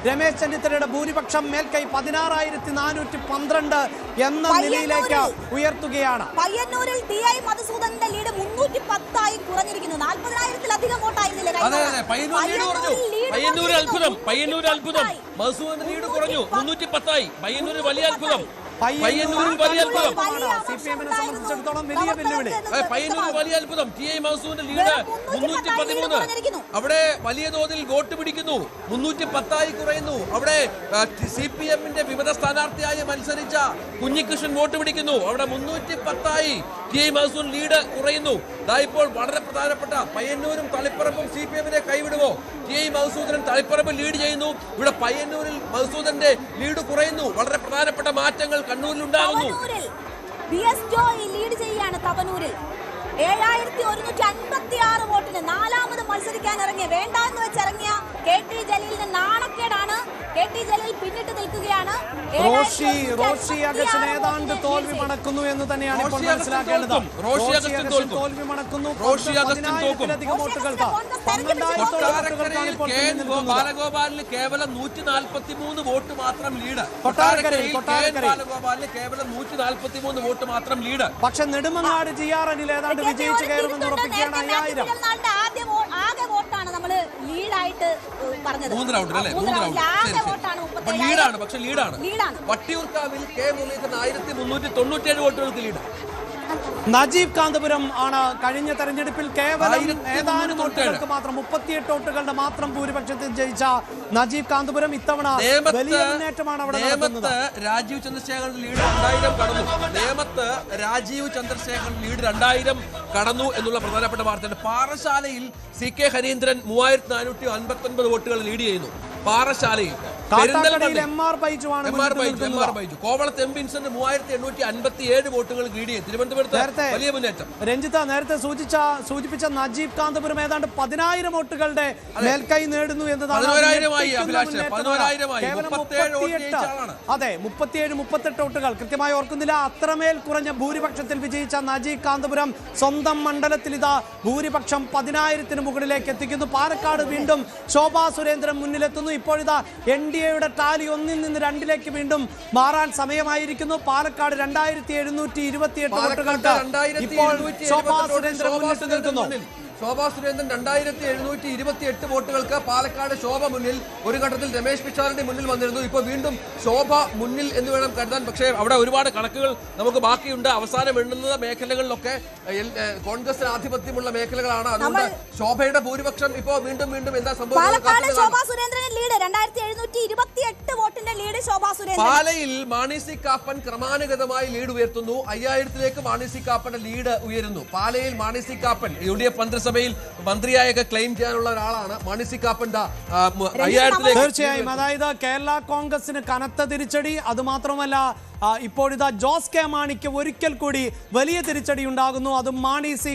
രമേശ് ചെന്നിത്തലയുടെ ഭൂരിപക്ഷം മേൽക്കൈ 16,412 എന്ന നിലയിലേക്ക് ഉയർത്തുകയാണ്. പയ്യന്നൂരിൽ ടി.ഐ. മധുസൂദനന്റെ ലീഡ് 310 കുറഞ്ഞിരിക്കുന്നു. 40,000-ലധികം വോട്ടായിരുന്നില്ലേ? പയ്യന്നൂർ അത്ഭുതം. മധുസൂദനന്റെ ലീഡ് കുറഞ്ഞു, 310. പയ്യന്നൂർ വലിയ അത്ഭുതം. പയ്യന്നൂരിൽ വലിയ അത്ഭുതം. സിപിഎമ്മിനെ സംബന്ധിച്ചിടത്തോളം വലിയ വെല്ലുവിളി. പയ്യന്നൂർ വലിയ അത്ഭുതം. ടി.ഐ. മധുസൂദനന്റെ ലീഡ് 313. അവിടെ വലിയ തോതിൽ വോട്ട് പിടിക്കുന്നു. 310 കുറയുന്നു. അവിടെ സിപിഎമ്മിന്റെ വിമത സ്ഥാനാർത്ഥിയായി മത്സരിച്ച കുഞ്ഞികൃഷ്ണൻ വോട്ട് പിടിക്കുന്നു. അവിടെ 310 ടി.ഐ. മധുസൂദൻ ലീഡ് കുറയുന്നു. ഇപ്പോൾ വളരെ പ്രധാനപ്പെട്ട പയ്യന്നൂരും തളിപ്പറമ്പും സിപിഎമ്മിനെ കൈവിടുമോ? ടി.ഐ. മധുസൂദനൻ തളിപ്പറമ്പ് ലീഡ് ചെയ്യുന്നു. ഇവിടെ പയ്യന്നൂരിൽ മധുസൂദന്റെ ലീഡ് കുറയുന്നു. വളരെ പ്രധാനപ്പെട്ട മാറ്റങ്ങൾ കണ്ണൂരിൽ ഉണ്ടാകുന്നു. ലീഡ് ചെയ്യാണ് തവനൂരിൽ 7,156 വോട്ടിന് നാലാമത് മത്സരിക്കാൻ ഇറങ്ങിയ വേണ്ടാന്ന് വെച്ചിറങ്ങിയ കെ.ടി. ജലീലിന് നാണക്കേടാണ്. കെ.ടി. ജലീൽ പിന്നിട്ട് നിൽക്കുകയാണ്. റോഷി അഗസ്റ്റിൻ ഏതാണ്ട് തോൽവി മണക്കുന്നു എന്ന് തന്നെയാണ് ഇപ്പോൾ മനസ്സിലാക്കേണ്ടത്. തോൽവി മണക്കുന്നു. 12,000-ലധികം വോട്ടുകൾക്ക് ബാലഗോപാലിന് കേവലം 143 വോട്ട് മാത്രം ലീഡ്. കൊട്ടാരക്കരയിൽ കേവലം 143 വോട്ട് മാത്രം ലീഡ്. പക്ഷെ നെടുമങ്ങാട് GR അനിൽ ഏതാണ്ട് വിജയിച്ചു കയറുമെന്ന് ഉറപ്പിക്കുകയാണ്. 5000 ആകെ വോട്ടാണ് നമ്മള് ലീഡായിട്ട് പറഞ്ഞത്. 3 റൗണ്ടിൽ അല്ലേ? 3 റൗണ്ട് ലീഡാണ്. പക്ഷെ ലീഡാണ്. വട്ടിയൂർക്കാവിൽ കെ മുരളീധരൻ 1,397 വോട്ടുകൾക്ക് ലീഡ്. നജീബ് കാന്തപുരം ആണ് കഴിഞ്ഞ തെരഞ്ഞെടുപ്പിൽ കേവലം ഏതാനും വോട്ടുകൾക്ക് മാത്രം 38 വോട്ടുകളുടെ മാത്രം ഭൂരിപക്ഷത്തിൽ ജയിച്ച നജീബ് കാന്തപുരം ഇത്തവണ വലിയ മുന്നേറ്റമാണ് അവിടെ നടത്തുന്നത്. രാജീവ് ചന്ദ്രശേഖരൻ ലീഡ് 2000 കടന്നു. നേമത്ത് രാജീവ് ചന്ദ്രശേഖരൻ ലീഡ് 2000 കടന്നു എന്നുള്ള പ്രധാനപ്പെട്ട വാർത്തയുണ്ട്. പാറശാലയിൽ CK ഹരീന്ദ്രൻ 3,459 വോട്ടുകൾ ലീഡ് ചെയ്യുന്നു. പാറശാലയിൽ MR ബൈജു. കോവളത്ത് M. വിൻസെന്റ് 3,857 വോട്ടുകൾ ലീഡ് ചെയ്യും. തിരുവനന്തപുരത്ത് വലിയ മുന്നേറ്റം. രഞ്ജിത്ത് നേരത്തെ സൂചിപ്പിച്ച നജീബ് കാന്തപുരം ഏതാണ്ട് 10,000 വോട്ടുകളുടെ മേൽക്കൈ നേടുന്നു എന്നതാണ്. 37-38 വോട്ടുകൾ കൃത്യമായി ഓർക്കുന്നില്ല. അത്രമേൽ കുറഞ്ഞ ഭൂരിപക്ഷത്തിൽ വിജയിച്ച നജീബ് കാന്തപുരം സ്വന്തം മണ്ഡലത്തിൽ ഇതാ ഭൂരിപക്ഷം 10,000-ന് മുകളിലേക്ക് എത്തിക്കുന്നു. പാലക്കാട് വീണ്ടും ശോഭാ സുരേന്ദ്രൻ മുന്നിലെത്തുന്നു. ഇപ്പോഴിതാ NDAയുടെ ടാലി 1-ൽ നിന്ന് 2-ലേക്ക് വീണ്ടും മാറാൻ സമയമായിരിക്കുന്നു. പാലക്കാട് 2,728 വോട്ടുകൾക്ക് ഇപ്പോൾ ശോഭാ സുരേന്ദ്രൻ മുന്നിട്ട് നിൽക്കുന്നു. ശോഭാ സുരേന്ദ്രൻ 2,728 വോട്ടുകൾക്ക് പാലക്കാട് ശോഭ മുന്നിൽ. ഒരു ഘട്ടത്തിൽ രമേശ് പിഷാരടി മുന്നിൽ വന്നിരുന്നു. ഇപ്പോൾ വീണ്ടും ശോഭ മുന്നിൽ എന്ന് വേണം കരുതാൻ. പക്ഷേ അവിടെ ഒരുപാട് കണക്കുകൾ നമുക്ക് ബാക്കിയുണ്ട്. അവസാനം എണ്ണുന്ന മേഖലകളിലൊക്കെ കോൺഗ്രസിന് ആധിപത്യമുള്ള മേഖലകളാണ്. അതുകൊണ്ട് ശോഭയുടെ ഭൂരിപക്ഷം ഇപ്പോൾ വീണ്ടും എന്താ സംഭവിക്കുന്നത്? പാലയിൽ മാണി സി കാപ്പൻ ക്രമാനുഗതമായി ലീഡ് ഉയർത്തുന്നു. 5000-ലേക്ക് മാണി സി കാപ്പന്റെ ലീഡ് ഉയരുന്നു. പാലയിൽ മാണി സി കാപ്പൻ UDF മന്ത്രിസഭയിൽ മന്ത്രിയായൊക്കെ ക്ലെയിം ചെയ്യാനുള്ള ഒരാളാണ്. മാണി സി കാപ്പൻ 5000-ലേക്ക്. തീർച്ചയായും അതായത് കേരള കോൺഗ്രസിന് കനത്ത തിരിച്ചടി. അതുമാത്രമല്ല ഇപ്പോഴിതാ ജോസ് കെ മാണിക്ക് ഒരിക്കൽ കൂടി വലിയ തിരിച്ചടി ഉണ്ടാകുന്നു. അതും മാണി സി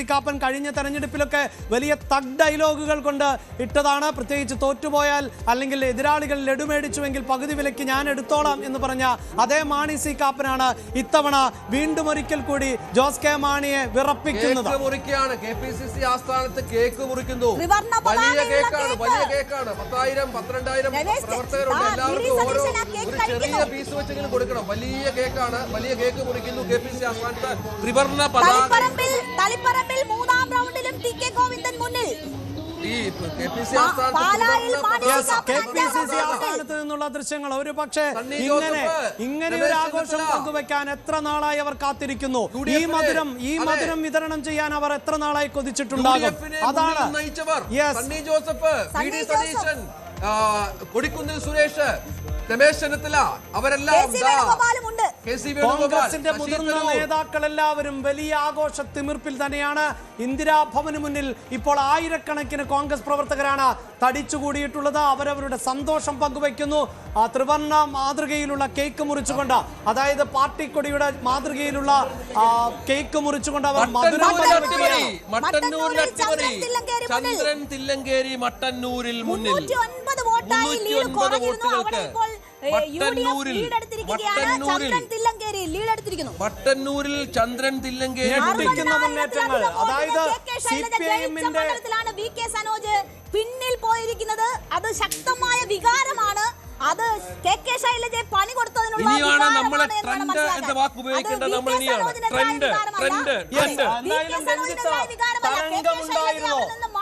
കാപ്പൻ കഴിഞ്ഞ തെരഞ്ഞെടുപ്പിലൊക്കെ വലിയ തഗ് ഡയലോഗുകൾ കൊണ്ട് ഇട്ടതാണ്. പ്രത്യേകിച്ച് തോറ്റുപോയാൽ അല്ലെങ്കിൽ എതിരാളികൾ ലഡുമേടിച്ചുവെങ്കിൽ പകുതി വിലയ്ക്ക് ഞാൻ എടുത്തോളാം എന്ന് പറഞ്ഞ അതേ മാണി സി കാപ്പനാണ് ഇത്തവണ വീണ്ടും ഒരിക്കൽ കൂടി ജോസ് കെ മാണിയെ വിറപ്പിക്കുന്നത്. KPCC ആസ്ഥാനത്ത് കേക്ക് മുറിക്കുന്നു. വലിയ കേക്കാണ്. 10,000 12,000 പ്രവർത്തകരുണ്ട്. എല്ലാവർക്കും ഓരോ ചെറിയ പീസ് വെച്ചെങ്കിലും കൊടുക്കണം. വലിയ കേക്കാണ്. വലിയ കേക്ക് മുറിക്കുന്നു. KPCC ആസ്ഥാനത്ത് ത്രിവർണ്ണ പതാക. തളിപ്പറമ്പിൽ 3-ാം റൗണ്ടിലും TK ഗോവിന്ദൻ മുന്നിൽ. KPCC ആസ്ഥാനത്ത് നിന്നുള്ള ദൃശ്യങ്ങൾ ഒരു പക്ഷേ ഇങ്ങനെ ഒരു ആഘോഷം പങ്കുവെക്കാൻ എത്ര നാളായി അവർ കാത്തിരിക്കുന്നു. ഈ മധുരം വിതരണം ചെയ്യാൻ അവർ എത്ര നാളായി കൊതിച്ചിട്ടുണ്ടാകും. അതാണ് കൊടിക്കുന്നിൽ സുരേഷ്, രമേശ് ചെന്നിത്തല, അവരെല്ലാം കോൺഗ്രസിന്റെ മുതിർന്ന നേതാക്കളെല്ലാവരും വലിയ ആഘോഷ തിമിർപ്പിൽ തന്നെയാണ്. ഇന്ദിരാഭവന് മുന്നിൽ ഇപ്പോൾ ആയിരക്കണക്കിന് കോൺഗ്രസ് പ്രവർത്തകരാണ് തടിച്ചുകൂടിയിട്ടുള്ളത്. അവരവരുടെ സന്തോഷം പങ്കുവയ്ക്കുന്നു. ത്രിവർണ്ണ മാതൃകയിലുള്ള കേക്ക് മുറിച്ചുകൊണ്ട്, അതായത് പാർട്ടി കൊടിയുടെ മാതൃകയിലുള്ള കേക്ക് മുറിച്ചുകൊണ്ട് അവർ ചന്ദ്രൻ തില്ലങ്കേരി മട്ടന്നൂരിൽ മുന്നിൽ 309 വോട്ടായി ലീഡ് കുറഞ്ഞിരുന്നു. മട്ടന്നൂരിൽ ചന്ദ്രൻ തില്ലങ്കേരി മുന്നേറ്റങ്ങൾ. അതായത് പിന്നിൽ പോയിരിക്കുന്നത് അത് ശക്തമായ വികാര അതിനുള്ള ഇനിയാണ് നമ്മളെ വികാരമാണ് ട്രെൻഡ് എന്നാണ് എന്ന മനസ്സിലാക്കാൻ. വാക്ക് ഉപയോഗിക്കേണ്ടത് അത് നമ്മൾ വി. കെ. ഇനിയാണ് സരോജിനിയുടെ ട്രെൻഡ് വികാരമല്ല. ട്രെൻഡ് ട്രെൻഡ് എന്തായാലും രഞ്ജിത്ത് തരംഗമുണ്ടായിരുന്നോ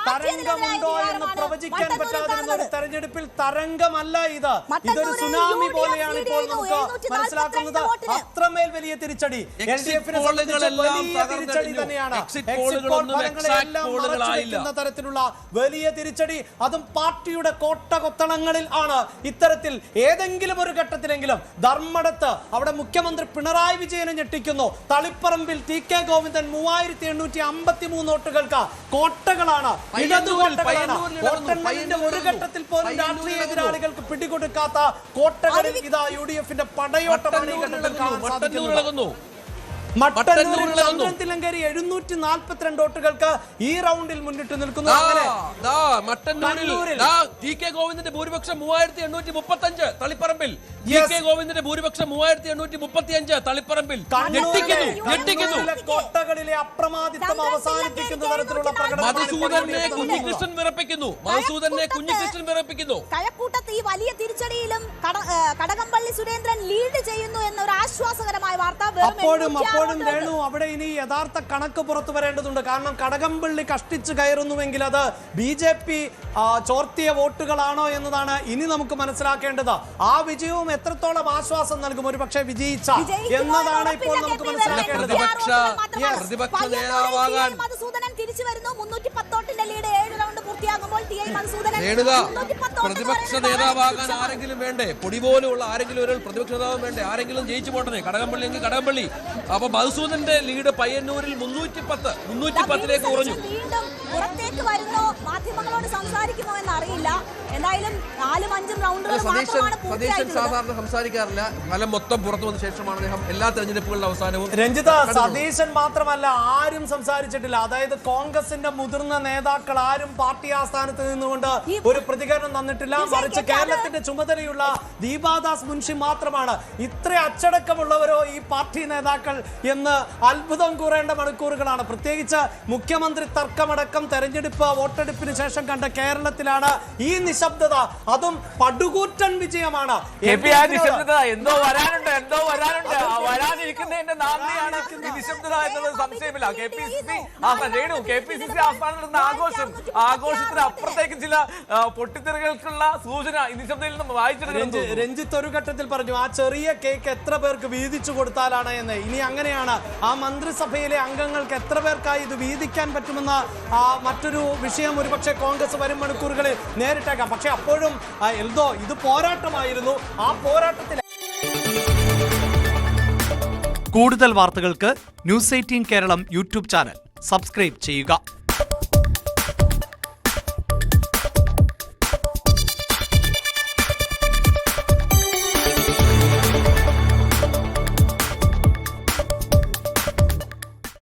തരംഗമുണ്ടോ എന്ന് പ്രവചിക്കാൻ പറ്റാതിരുന്ന ഒരു തെരഞ്ഞെടുപ്പിൽ തരംഗമല്ല ഇത്. ഇതൊരു സുനാമി പോലെയാണ് ഇപ്പോൾ നമുക്ക് മനസ്സിലാക്കുന്നത്. അത്രമേൽ വലിയ തിരിച്ചടി LDF-നെ സംബന്ധിച്ച് വലിയ തിരിച്ചടി തന്നെയാണ്. എക്സിറ്റ് പോളുകളെല്ലാം മറച്ചുവെക്കുന്ന തരത്തിലുള്ള വലിയ തിരിച്ചടി, അതും പാർട്ടിയുടെ കോട്ടകൊത്തളങ്ങളിൽ ആണ്. ഇത്തരത്തിൽ ഏതെങ്കിലും ഒരു ഘട്ടത്തിലെങ്കിലും ധർമ്മടത്ത് അവിടെ മുഖ്യമന്ത്രി പിണറായി വിജയനെ ഞെട്ടിക്കുന്നു. തളിപ്പറമ്പിൽ TK ഗോവിന്ദൻ 3853 വോട്ടുകൾക്ക് കോട്ടകളാണ്, ഇടതുകോട്ടകളാണ്. വോട്ടെണ്ണലിന്റെ ഒരു ഘട്ടത്തിൽ പോലും രാഷ്ട്രീയ എതിരാളികൾക്ക് പിടികൊടുക്കാത്ത കോട്ടകളിൽ ഇതാ UDF-ന്റെ പടയോട്ടമാണ് ഈ ഘട്ടത്തിൽ കാണാൻ സാധിക്കുന്നത്. മട്ടന്നൂരിൽ ചന്ദ്രൻ തില്ലങ്കേരി 742 വോട്ടുകൾക്ക് ഈ റൗണ്ടിൽ മുന്നിട്ട് നിൽക്കുന്നു. മട്ടന്നൂരിൽ TK ഗോവിന്ദന്റെ ഭൂരിപക്ഷം 3835 തളിപ്പറമ്പിൽ. TK ഗോവിന്ദന്റെ ഭൂരിപക്ഷം 3835 തളിപ്പറമ്പിൽ. കോട്ടകളിലെ അപ്രമാദിത്വം അവസാനിപ്പിക്കുന്ന തരത്തിലുള്ള മധുസൂദനെ കുഞ്ഞികൃഷ്ണൻ വിറപ്പിക്കുന്നു. കഴക്കൂട്ടത്ത് ഈ വലിയ തിരിച്ചടിയിലും കടകംപള്ളി സുരേന്ദ്രൻ ലീഡ് ചെയ്യുന്നു എന്നൊരു ആശ്വാസകരമായ വാർത്ത. അപ്പോഴും വേണു അവിടെ ഇനി യഥാർത്ഥ കണക്ക് പുറത്തു വരേണ്ടതുണ്ട്. കാരണം കടകംപള്ളി കഷ്ടിച്ചു കയറുന്നുവെങ്കിൽ അത് BJP ചോർത്തിയ വോട്ടുകളാണോ എന്നതാണ് ഇനി നമുക്ക് മനസ്സിലാക്കേണ്ടത്. ആ വിജയവും എത്രത്തോളം ആശ്വാസം നൽകും ഒരു പക്ഷേ വിജയിച്ച എന്നതാണ് ഇപ്പോൾ നമുക്ക് മനസ്സിലാക്കേണ്ടത്. പ്രതിപക്ഷ നേതാവാകാൻ മധുസൂദനൻ തിരിച്ചു വരുന്നു. 310 വോട്ടിന്റെ ലീഡ് 7 റൗണ്ട് പൂർത്തിയാകുമ്പോൾ പ്രതിപക്ഷ നേതാവാകാൻ ആരെങ്കിലും വേണ്ടേ? പൊടി പോലുള്ള ആരെങ്കിലും ഒരു പ്രതിപക്ഷ നേതാവ് വേണ്ടേ? ആരെങ്കിലും ജയിച്ചു പോട്ടനെ. കടകംപള്ളി എങ്കിൽ കടകംപള്ളി. അപ്പൊ മധുസൂദന്റെ ലീഡ് പയ്യന്നൂരിൽ 310 കുറഞ്ഞു. വീണ്ടും പുറത്തേക്ക് വരുന്നോ, മാധ്യമങ്ങളോട് സംസാരിക്കുമോ എന്നറിയില്ല. എന്തായാലും 4-5 റൗണ്ടുകൾ മാത്രമാണ് പൂർത്തിയായിട്ടുള്ളത്. സാധാരണ സംസാരിക്കാറില്ല. ഫലം മൊത്തം പുറത്തു വന്ന ശേഷമാണ് അദ്ദേഹം എല്ലാ തെരഞ്ഞെടുപ്പുകളുടെ അവസാനവും. രഞ്ജിത, സതീശൻ മാത്രമല്ല ആരും സംസാരിച്ചിട്ടില്ല. അതായത് കോൺഗ്രസിന്റെ മുതിർന്ന നേതാക്കൾ ആരും പാർട്ടി ആസ്ഥാനത്ത് നിന്നുകൊണ്ട് ഒരു പ്രതികരണം തന്നിട്ടില്ല. മറിച്ച് കേരളത്തിന്റെ ചുമതലയുള്ള ദീപാദാസ് മുൻഷി മാത്രമാണ്. ഇത്ര അച്ചടക്കമുള്ളവരോ ഈ പാർട്ടി നേതാക്കൾ എന്ന് അത്ഭുതം കൂറേണ്ട മണിക്കൂറുകളാണ്. പ്രത്യേകിച്ച് മുഖ്യമന്ത്രി തർക്കമടക്കം തെരഞ്ഞെടുപ്പ് വോട്ടെടുപ്പിന് ശേഷം കണ്ട കേരളത്തിലാണ് ഈ നിശബ്ദത. അതും പടുകൂറ്റൻ വിജയമാണ്. എന്തോ വരാനുണ്ട് വരാനിരിക്കുന്നതിന്റെ നാന്ദിയാണ് ഈ നിശബ്ദത എന്നത് സംശയമില്ല. KPCC ആസ്ഥാനത്ത് ആഘോഷത്തിന് അപ്പുറത്തേക്ക് ചില പൊട്ടിത്തെറികൾക്കുള്ള സൂചന ഈ നിശബ്ദതയിൽ നിന്ന് വായിച്ചെടുക്കുന്നു. രഞ്ജിത്ത് ഒരു ഘട്ടത്തിൽ പറഞ്ഞു ആ ചെറിയ കേക്ക് എത്ര പേർക്ക് വീതിച്ചു കൊടുത്താലാണ് എന്ന്. ഇനി അങ്ങനെയാണ് ആ മന്ത്രിസഭയിലെ അംഗങ്ങൾക്ക് എത്ര പേർക്കായി ഇത് വീതിക്കാൻ പറ്റുമെന്ന മറ്റൊരു വിഷയം ഒരുപക്ഷെ കോൺഗ്രസ് വരും മണിക്കൂറുകളിൽ നേരിട്ടേക്കാം. പക്ഷെ അപ്പോഴും എൽദോ ഇത് പോരാട്ടമായിരുന്നു. ആ പോരാട്ടത്തിൽ കൂടുതൽ വാർത്തകൾക്ക് News 18 Keralam YouTube channel subscribe ചെയ്യുക.